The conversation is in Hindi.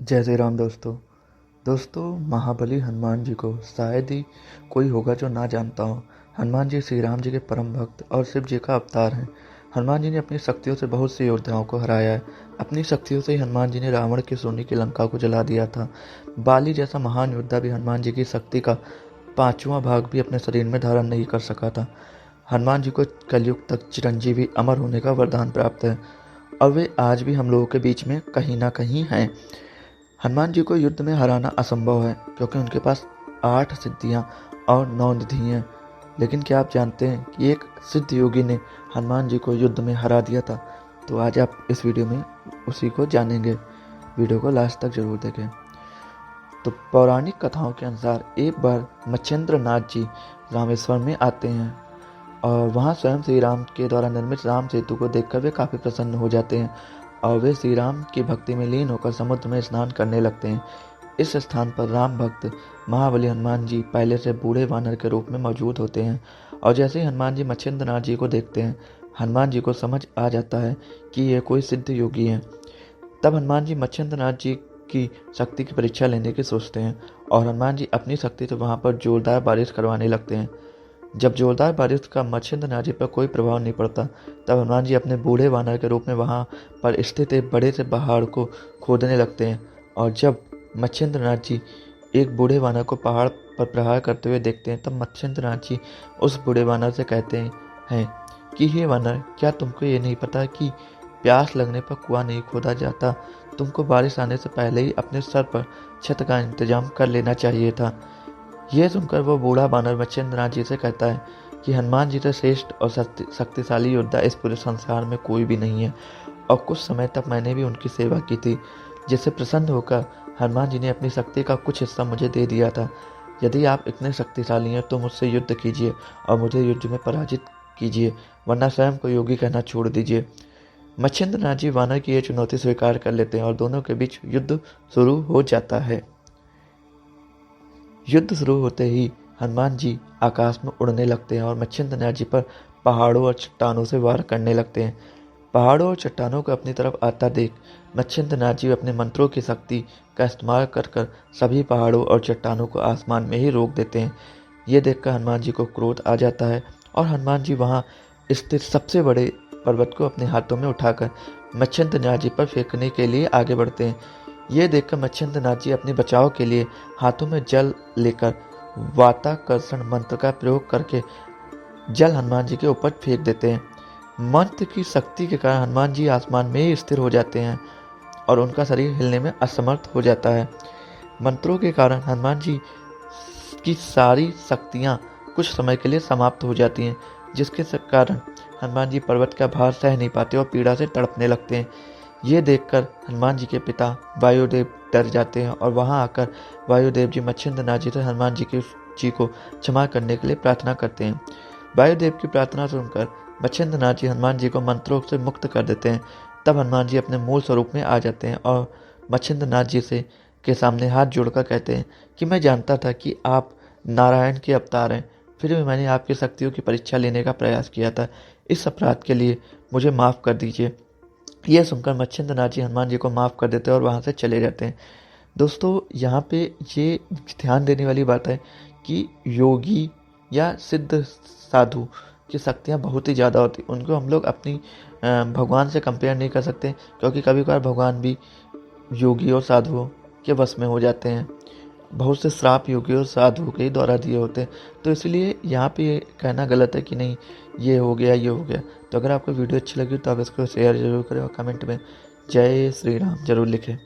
जय श्री राम दोस्तों महाबली हनुमान जी को शायद ही कोई होगा जो ना जानता हो। हनुमान जी श्री राम जी के परम भक्त और शिव जी का अवतार हैं। हनुमान जी ने अपनी शक्तियों से बहुत से योद्धाओं को हराया है। अपनी शक्तियों से ही हनुमान जी ने रावण के सोने की लंका को जला दिया था। बाली जैसा महान योद्धा भी हनुमान जी की शक्ति का 5वां भाग भी अपने शरीर में धारण नहीं कर सका था। हनुमान जी को कलयुग तक चिरंजीवी अमर होने का वरदान प्राप्त है और वे आज भी हम लोगों के बीच में कहीं ना कहीं हैं। हनुमान जी को युद्ध में हराना असंभव है क्योंकि उनके पास 8 सिद्धियां और 9 निधि हैं। लेकिन क्या आप जानते हैं कि एक सिद्ध योगी ने हनुमान जी को युद्ध में हरा दिया था? तो आज आप इस वीडियो में उसी को जानेंगे। वीडियो को लास्ट तक जरूर देखें। तो पौराणिक कथाओं के अनुसार एक बार मच्छिंद्र नाथ जी रामेश्वर में आते हैं और वहाँ स्वयं श्री राम के द्वारा निर्मित राम सेतु को देखकर वे काफ़ी प्रसन्न हो जाते हैं और वे श्री राम की भक्ति में लीन होकर समुद्र में स्नान करने लगते हैं। इस स्थान पर राम भक्त महाबली हनुमान जी पहले से बूढ़े वानर के रूप में मौजूद होते हैं और जैसे ही हनुमान जी मच्छिंद्र नाथ जी को देखते हैं, हनुमान जी को समझ आ जाता है कि ये कोई सिद्ध योगी हैं। तब हनुमान जी मच्छिंद्र नाथ जी की शक्ति की परीक्षा लेने की सोचते हैं और हनुमान जी अपनी शक्ति से वहाँ पर जोरदार बारिश करवाने लगते हैं। जब जोरदार बारिश का मच्छिंद्र नाथ जी पर कोई प्रभाव नहीं पड़ता, तब हनुमान जी अपने बूढ़े वानर के रूप में वहां पर स्थित एक बड़े से पहाड़ को खोदने लगते हैं और जब मच्छिंद्र नाथ जी एक बूढ़े वानर को पहाड़ पर प्रहार करते हुए देखते हैं, तब मच्छिंद्र नाथ जी उस बूढ़े वानर से कहते हैं कि हे वानर, क्या तुमको ये नहीं पता कि प्यास लगने पर कुआं नहीं खोदा जाता? तुमको बारिश आने से पहले ही अपने सर पर छत का इंतजाम कर लेना चाहिए था। यह सुनकर वो बूढ़ा वानर मच्छिंद्र नाथ जी से कहता है कि हनुमान जी से श्रेष्ठ और शक्तिशाली योद्धा इस पूरे संसार में कोई भी नहीं है और कुछ समय तक मैंने भी उनकी सेवा की थी, जिससे प्रसन्न होकर हनुमान जी ने अपनी शक्ति का कुछ हिस्सा मुझे दे दिया था। यदि आप इतने शक्तिशाली हैं तो मुझसे युद्ध कीजिए और मुझे युद्ध में पराजित कीजिए, वरना स्वयं को योगी कहना छोड़ दीजिए। मच्छिंद्र नाथ जी वानर की यह चुनौती स्वीकार कर लेते हैं और दोनों के बीच युद्ध शुरू हो जाता है। युद्ध शुरू होते ही हनुमान जी आकाश में उड़ने लगते हैं और मच्छिंद्र नाथ जी पर पहाड़ों और चट्टानों से वार करने लगते हैं। पहाड़ों और चट्टानों को अपनी तरफ आता देख मच्छिंद्र नाथ जी अपने मंत्रों की शक्ति का इस्तेमाल कर सभी पहाड़ों और चट्टानों को आसमान में ही रोक देते हैं। ये देखकर हनुमान जी को क्रोध आ जाता है और हनुमान जी वहाँ स्थित सबसे बड़े पर्वत को अपने हाथों में उठाकर मच्छिंद्र नाथ जी पर फेंकने के लिए आगे बढ़ते हैं। ये देखकर मच्छिंद्र नाथ जी अपने बचाव के लिए हाथों में जल लेकर वाताकर्षण मंत्र का प्रयोग करके जल हनुमान जी के ऊपर फेंक देते हैं। मंत्र की शक्ति के कारण हनुमान जी आसमान में ही स्थिर हो जाते हैं और उनका शरीर हिलने में असमर्थ हो जाता है। मंत्रों के कारण हनुमान जी की सारी शक्तियां कुछ समय के लिए समाप्त हो जाती हैं, जिसके कारण हनुमान जी पर्वत का भार सह नहीं पाते और पीड़ा से तड़पने लगते हैं। ये देखकर हनुमान जी के पिता वायुदेव डर जाते हैं और वहां आकर वायुदेव जी मच्छिंद्र नाथ जी से हनुमान जी को क्षमा करने के लिए प्रार्थना करते हैं। वायुदेव की प्रार्थना सुनकर मच्छिंद्र नाथ जी हनुमान जी को मंत्रों से मुक्त कर देते हैं। तब हनुमान जी अपने मूल स्वरूप में आ जाते हैं और मच्छिंद्र नाथ जी से के सामने हाथ जोड़कर कहते हैं कि मैं जानता था कि आप नारायण के अवतार हैं, फिर भी मैंने आपकी शक्तियों की परीक्षा लेने का प्रयास किया था। इस अपराध के लिए मुझे माफ़ कर दीजिए। यह सुनकर मच्छिंद्र नाथ जी हनुमान जी को माफ़ कर देते हैं और वहाँ से चले जाते हैं। दोस्तों, यहाँ पे ये ध्यान देने वाली बात है कि योगी या सिद्ध साधु की शक्तियाँ बहुत ही ज़्यादा होती, उनको हम लोग अपनी भगवान से कंपेयर नहीं कर सकते, क्योंकि कभी कभार भगवान भी योगी और साधुओं के वश में हो जाते हैं। बहुत से श्राप योगी और साधुओं के ही द्वारा दिए होते हैं, तो इसलिए यहाँ पे ये कहना गलत है कि नहीं ये हो गया ये हो गया। तो अगर आपको वीडियो अच्छी लगी तो आप इसको शेयर जरूर करें और कमेंट में जय श्री राम जरूर लिखें।